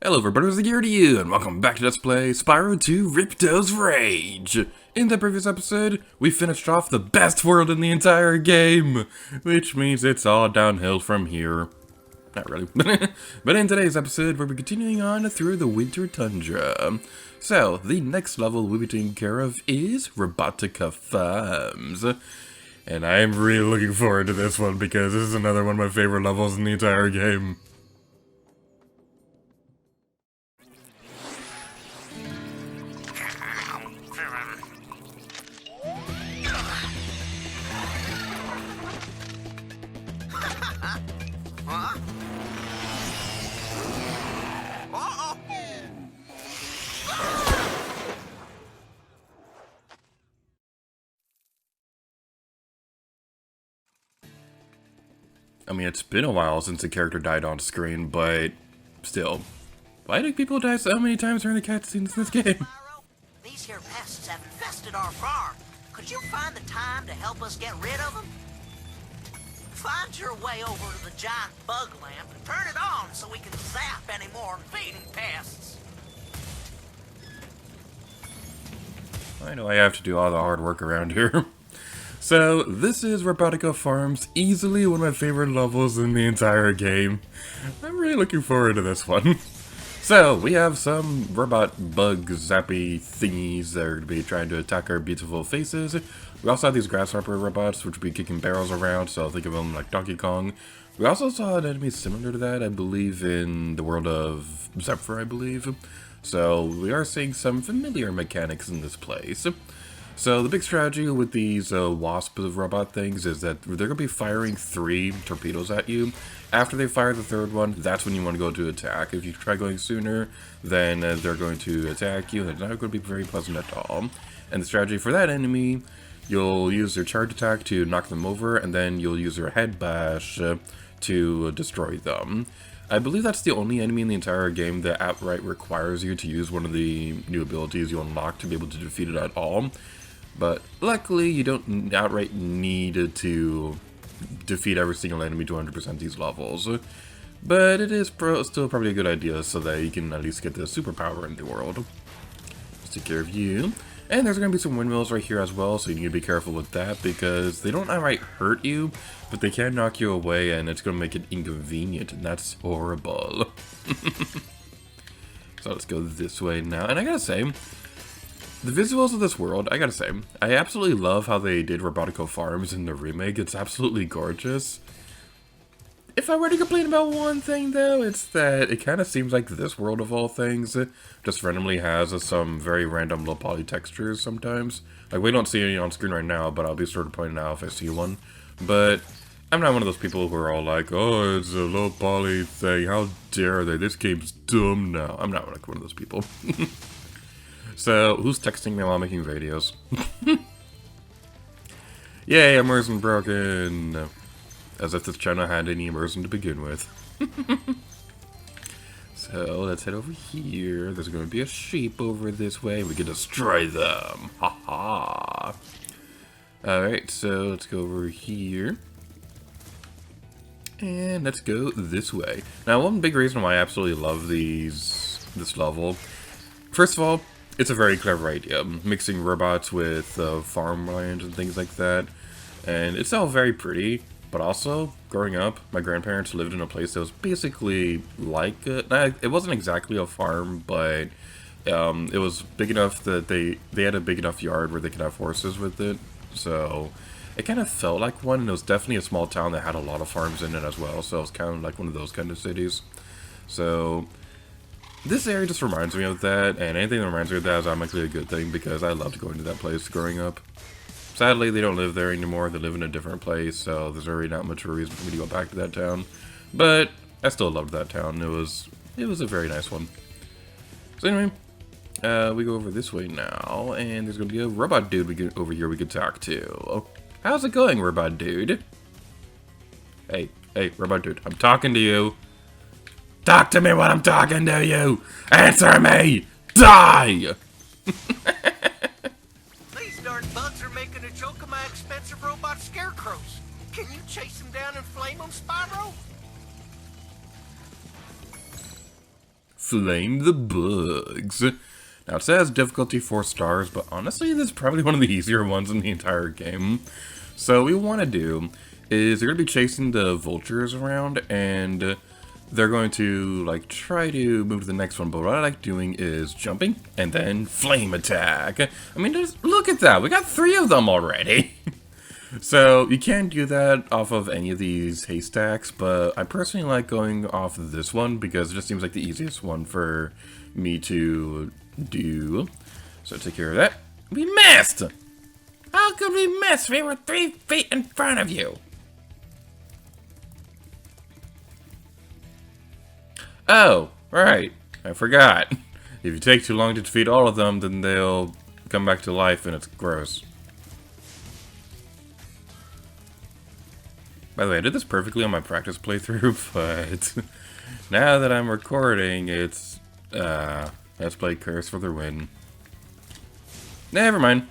Hello everybody, it's the gear to you, and welcome back to Let's Play Spyro 2 Ripto's Rage! In the previous episode, we finished off the best world in the entire game, which means it's all downhill from here. Not really. But in today's episode, we'll be continuing on through the Winter Tundra. So, the next level we'll be taking care of is Robotica Farms. And I am really looking forward to this one because this is another one of my favorite levels in the entire game. I mean, it's been a while since the character died on screen, but still. Why do people die so many times during the cutscenes in this game? Spyro, these here pests have infested our farm. Could you find the time to help us get rid of them? Find your way over to the giant bug lamp and turn it on so we can zap any more invading pests. Why do I have to do all the hard work around here? So, this is Robotica Farms, easily one of my favorite levels in the entire game. I'm really looking forward to this one. So, we have some robot bug zappy thingies that are going to be trying to attack our beautiful faces. We also have these grasshopper robots, which will be kicking barrels around, so think of them like Donkey Kong. We also saw an enemy similar to that, I believe, in the world of Zephyr, I believe. So, we are seeing some familiar mechanics in this place. So the big strategy with these wasp robot things is that they're going to be firing 3 torpedoes at you. After they fire the 3rd one, that's when you want to go to attack. If you try going sooner, then they're going to attack you, and it's not going to be very pleasant at all. And the strategy for that enemy, you'll use their charge attack to knock them over, and then you'll use their head bash to destroy them. I believe that's the only enemy in the entire game that outright requires you to use one of the new abilities you unlock to be able to defeat it at all. But luckily, you don't outright need to defeat every single enemy to 100% these levels. But it is still probably a good idea so that you can at least get the superpower in the world. Let's take care of you. And there's going to be some windmills right here as well, so you need to be careful with that because they don't outright hurt you, but they can knock you away and it's going to make it inconvenient, and that's horrible. So let's go this way now. And I gotta say, the visuals of this world, I gotta say, I absolutely love how they did Robotica Farms in the remake. It's absolutely gorgeous. If I were to complain about one thing, though, it's that it kind of seems like this world of all things just randomly has some very random low poly textures sometimes. Like, we don't see any on screen right now, but I'll be sort of pointing out if I see one. But I'm not one of those people who are all like, oh, it's a low poly thing, how dare they, this game's dumb. No, I'm not like one of those people. So, who's texting me while making videos? Yay, immersion broken! As if this channel had any immersion to begin with. So, let's head over here. There's going to be a sheep over this way. We can destroy them! Ha ha! Alright, so let's go over here. And let's go this way. Now, one big reason why I absolutely love this level, first of all, it's a very clever idea, mixing robots with farmland and things like that. And it's all very pretty, but also, growing up, my grandparents lived in a place that was basically like it wasn't exactly a farm, but it was big enough that they had a big enough yard where they could have horses with it. So it kind of felt like one, and it was definitely a small town that had a lot of farms in it as well. So it was kind of like one of those kind of cities. So this area just reminds me of that, and anything that reminds me of that is automatically a good thing because I loved going to that place growing up. Sadly, they don't live there anymore. They live in a different place, so there's already not much of a reason for me to go back to that town. But I still loved that town. It was a very nice one. So anyway, we go over this way now, and there's going to be a robot dude over here we could talk to. How's it going, robot dude? Hey, robot dude, I'm talking to you. Talk to me when I'm talking to you! Answer me! Die! These darn bugs are making a joke of my expensive robot scarecrows. Can you chase them down and flame them, Spyro? flame the bugs. Now it says difficulty 4 stars, but honestly this is probably one of the easier ones in the entire game. So what we want to do is you're going to be chasing the vultures around, and they're going to like try to move to the next one, but what I like doing is jumping and then flame attack. I mean, just look at that, we got 3 of them already. So you can do that off of any of these haystacks, but I personally like going off of this one because it just seems like the easiest one for me to do. So take care of that. We missed! How could we miss? We were 3 feet in front of you. Oh, right. I forgot. If you take too long to defeat all of them, then they'll come back to life and it's gross. By the way, I did this perfectly on my practice playthrough, but now that I'm recording, it's, let's play Curse for the win. Never mind.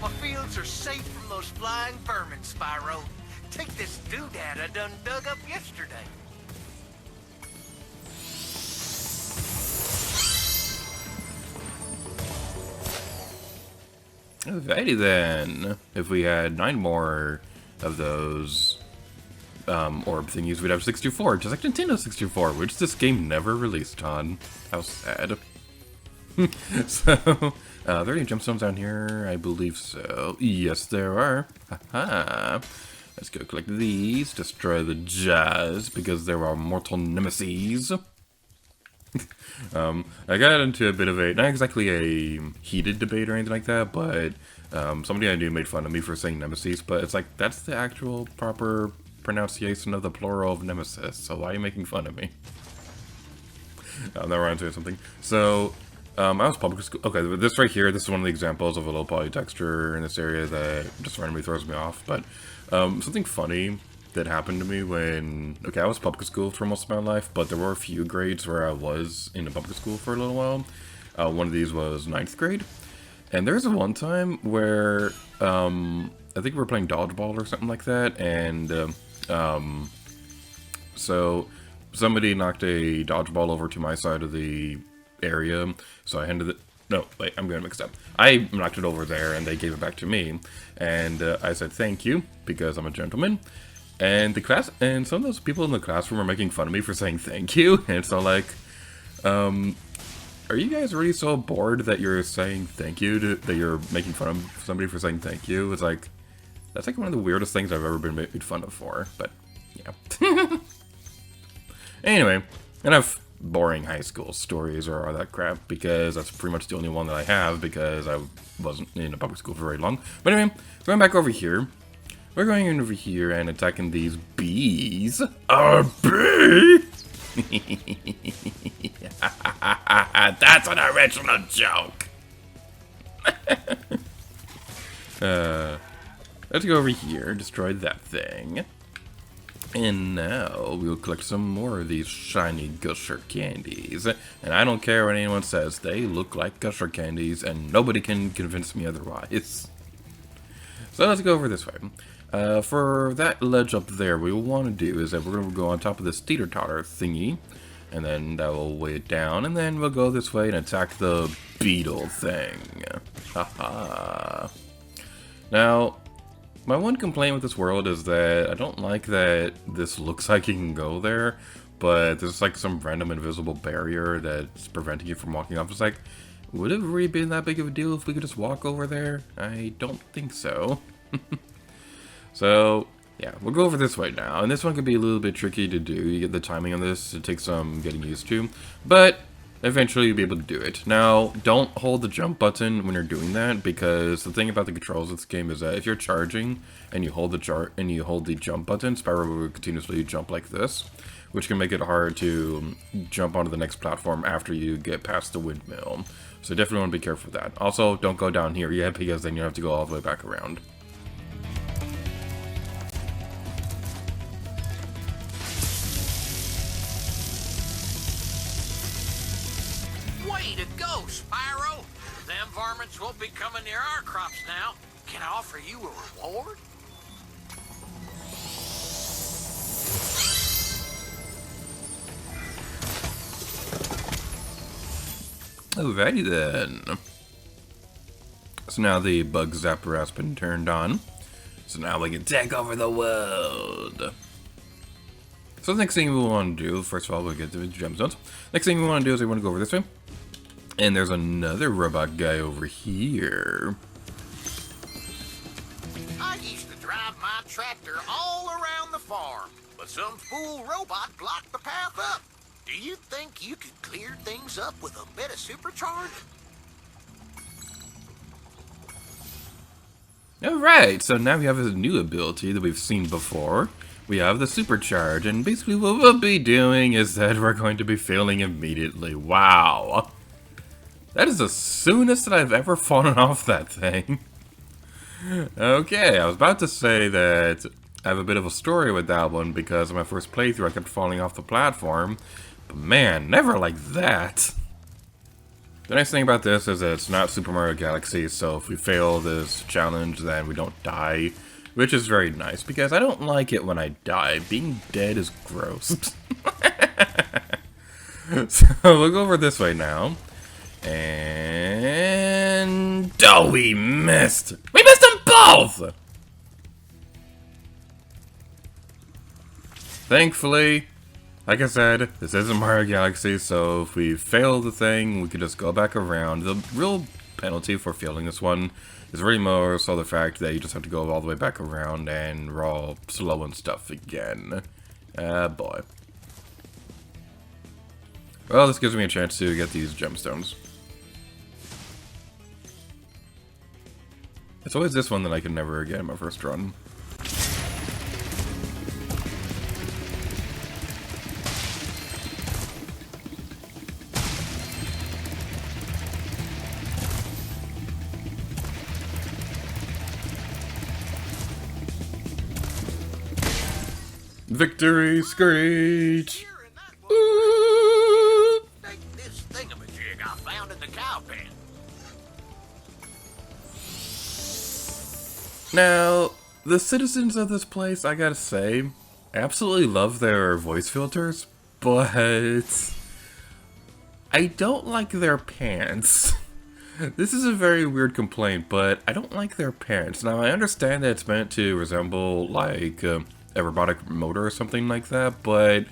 My fields are safe from those flying vermin, Spyro. Take this doodad I done dug up yesterday. Alrighty then. If we had 9 more of those orb thingies, we'd have 64, just like Nintendo 64, which this game never released on. How sad. So, are there any gemstones down here? I believe so. Yes, there are. Haha. Let's go collect these, destroy the jazz, because there are mortal nemesis. I got into a bit of a, not exactly a heated debate or anything like that, but somebody I knew made fun of me for saying nemesis, but it's like, that's the actual proper pronunciation of the plural of nemesis, so why are you making fun of me? Now we're on to something. So, I was public school. Okay, this right here, this is one of the examples of a low poly texture in this area that just randomly throws me off, but something funny that happened to me when, okay, I was public school for most of my life, but there were a few grades where I was in a public school for a little while. One of these was 9th grade, and there's one time where I think we were playing dodgeball or something like that, and so somebody knocked a dodgeball over to my side of the area, so I handed it. No, wait, I'm going to mix it up. I knocked it over there, and they gave it back to me, and I said thank you because I'm a gentleman. And the class, and some of those people in the classroom were making fun of me for saying thank you, and so like, are you guys really so bored that you're saying thank you, that you're making fun of somebody for saying thank you? It's like, that's like one of the weirdest things I've ever been made fun of for, but, yeah. Anyway, enough boring high school stories or all that crap, because that's pretty much the only one that I have, because I wasn't in a public school for very long. But anyway, going back over here, we're going in over here and attacking these bees. A bee? That's an original joke. Let's go over here, destroy that thing. And now we'll collect some more of these shiny gusher candies. And I don't care what anyone says, they look like gusher candies and nobody can convince me otherwise. So let's go over this way. For that ledge up there, what we want to do is that we're going to go on top of this teeter-totter thingy, and then that will weigh it down, and then we'll go this way and attack the beetle thing. Haha. Now, my one complaint with this world is that I don't like that this looks like you can go there, but there's like some random invisible barrier that's preventing you from walking off. It's like, would it really been that big of a deal if we could just walk over there? I don't think so. So, yeah, we'll go over this way now, and this one can be a little bit tricky to do. You get the timing on this, it takes some getting used to, but eventually you'll be able to do it. Now, don't hold the jump button when you're doing that, because the thing about the controls of this game is that if you're charging and you hold the jump button, Spyro will continuously jump like this, which can make it hard to jump onto the next platform after you get past the windmill. So definitely want to be careful of that. Also, don't go down here yet, because then you have to go all the way back around. Way to go, Spyro! Them varmints won't be coming near our crops now. Can I offer you a reward? Alrighty then. So now the bug zapper has been turned on. So now we can take over the world. So the next thing we want to do, first of all, we'll get to the gemstones. Next thing we want to do is we want to go over this way. And there's another robot guy over here. I used to drive my tractor all around the farm, but some fool robot blocked the path up. Do you think you could clear things up with a bit of supercharge? Alright, so now we have a new ability that we've seen before. We have the supercharge, and basically what we'll be doing is that we're going to be failing immediately. Wow. That is the soonest that I've ever fallen off that thing. Okay, I was about to say that I have a bit of a story with that one because in my first playthrough I kept falling off the platform. But man, never like that. The nice thing about this is that it's not Super Mario Galaxy, so if we fail this challenge then we don't die. Which is very nice, because I don't like it when I die. Being dead is gross. So we'll go over this way now. And... oh, we missed! We missed them both! Thankfully, like I said, this isn't Mario Galaxy, so if we fail the thing, we can just go back around. The real penalty for failing this one is really more so the fact that you just have to go all the way back around and we're all slow and stuff again. Boy. Well, this gives me a chance to get these gemstones. It's always this one that I can never get in my first run. Victory screech! Ooh. Take this thingamajig I found in the cow pen. Now, the citizens of this place, I gotta say, I absolutely love their voice filters, but I don't like their pants. This is a very weird complaint, but I don't like their pants. Now, I understand that it's meant to resemble, like, a robotic motor or something like that, but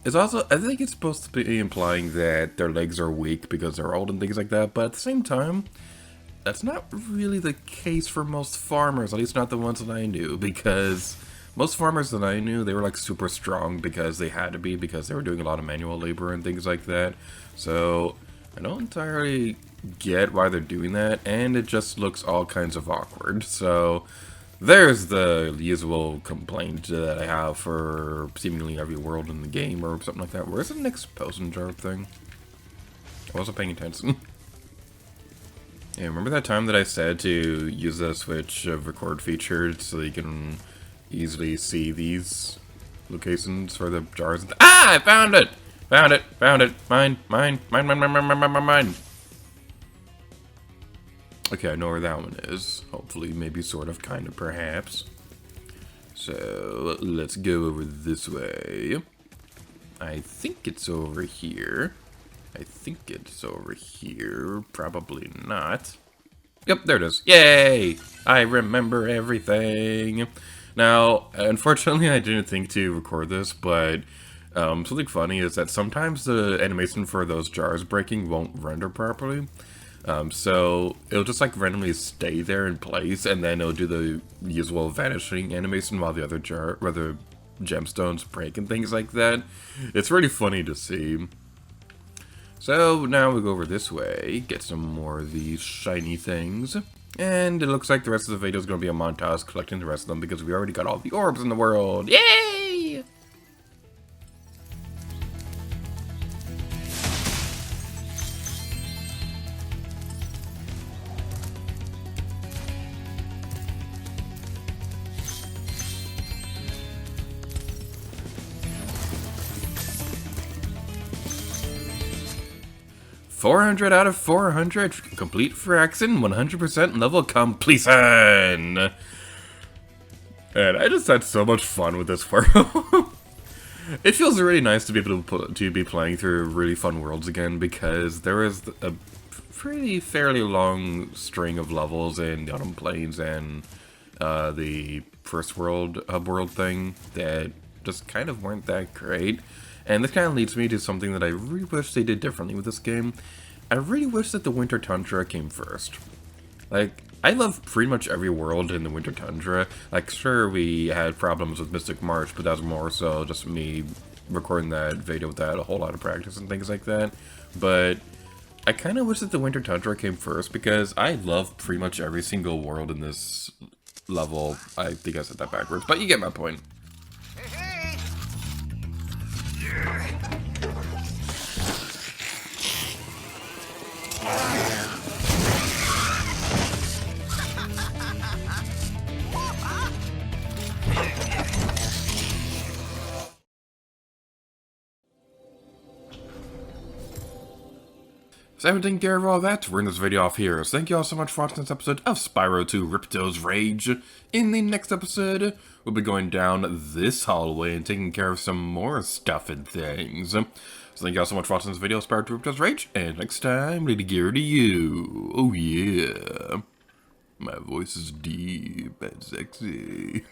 it's also, I think it's supposed to be implying that their legs are weak because they're old and things like that, but at the same time, that's not really the case for most farmers, at least not the ones that I knew, because most farmers that I knew, they were like super strong because they had to be, because they were doing a lot of manual labor and things like that. So I don't entirely get why they're doing that, and it just looks all kinds of awkward. So there's the usual complaint that I have for seemingly every world in the game or something like that. Where's the next potion jar thing? I wasn't paying attention. Yeah, remember that time that I said to use the Switch record feature so you can easily see these locations for the jars? Ah! I found it! Found it! Found it! Mine! Mine! Mine! Mine! Mine! Mine! Mine! Mine! Mine! Okay, I know where that one is. Hopefully, maybe, sort of, kind of, perhaps. So, let's go over this way. I think it's over here. I think it's over here. Probably not. Yep, there it is. Yay! I remember everything. Now, unfortunately, I didn't think to record this, but something funny is that sometimes the animation for those jars breaking won't render properly. So it'll just like randomly stay there in place, and then it'll do the usual vanishing animation while the other gemstones break and things like that. It's really funny to see. So now we go over this way, get some more of these shiny things, and it looks like the rest of the video is going to be a montage collecting the rest of them because we already got all the orbs in the world. Yay! 400 out of 400, complete fraction, 100% level completion! And I just had so much fun with this world. It feels really nice to be able to be playing through really fun worlds again, because there is a pretty fairly long string of levels in the Autumn Plains and the first world hub world thing that just kind of weren't that great. And this kind of leads me to something that I really wish they did differently with this game. I really wish that the Winter Tundra came first. Like, I love pretty much every world in the Winter Tundra. Like, sure, we had problems with Mystic March, but that was more so just me recording that video without a whole lot of practice and things like that. But I kind of wish that the Winter Tundra came first, because I love pretty much every single world in this level. I think I said that backwards, but you get my point. Hey, hey. So I've taken care of all that. We're in this video off here. So thank you all so much for watching this episode of Spyro 2 Ripto's Rage. In the next episode, we'll be going down this hallway and taking care of some more stuff and things. So thank you all so much for watching this video of Spyro 2 Ripto's Rage. And next time, Lady Gear to you. Oh yeah. My voice is deep and sexy.